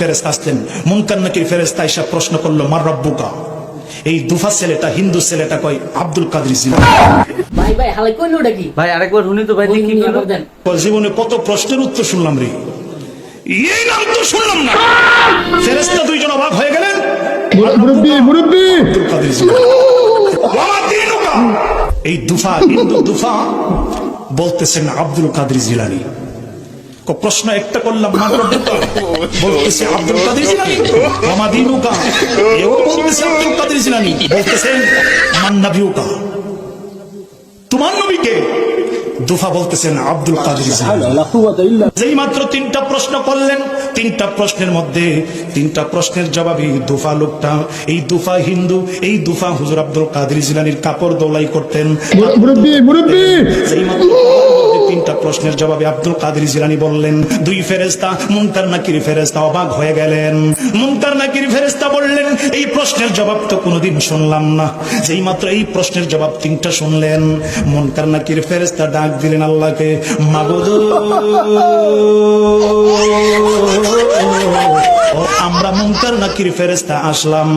ফেরেশতা আসলেন, মুনকার নাকির ফেরেশতা এসে প্রশ্ন করলো, মার রব্বুকা। এই দুফা ছেলেটা, হিন্দু ছেলেটা কয় আব্দুল কাদের জিলানী। ভাই ভাই হালাই কইলো নাকি ভাই আরেকবার শুনি তো ভাই, দেখি কি হলো। জীবনে কত প্রশ্নের উত্তর শুনলাম রে, এই নাম তো শুনলাম না। ফেরেশতা দুইজন অবাক হয়ে গেলেন। মুরব্বি আব্দুল কাদের জিলানী। ওয়া দীনুকা। এই দুফা, হিন্দু দুফা বলতেছেন আব্দুল কাদের জিলানী। প্রশ্ন একটা করলাম, বলতেছে আব্দুল কাদের জিলানী। ওয়া দীনুকা, এও বলতেছে আব্দুল কাদের জিলানী। বলতেছেন মান নবিয়ুকা, তোমার নবীকে? দুফা বলতেছেন আব্দুল কাদের জিলানী। যেই মাত্র তিনটা প্রশ্ন করলেন, তিনটা প্রশ্নের মধ্যে তিনটা প্রশ্নের জবাবে দুফা লোকটা, এই দুফা হিন্দু, এই দুফা হুজুর আব্দুল কাদের জিলানীর কাপড় দোলাই করতেন। যেই মাত্র তিনটা প্রশ্নের জবাবে আব্দুল কাদের জিলানী বললেন, দুই ফেরেশতা মুনকার নাকির ফেরেশতা অবাক হয়ে গেলেন। মুনকার নাকির ফেরেশতা বললেন, এই প্রশ্নের জবাব তো কোনোদিন শুনলাম না। যেই মাত্র এই প্রশ্নের জবাব তিনটা শুনলেন, মুনকার নাকির ফেরেশতা ডাক দিলেন আল্লাহকে, মাবুদ আমরা মুনকার নাকির ফেরেশতা আসলাম,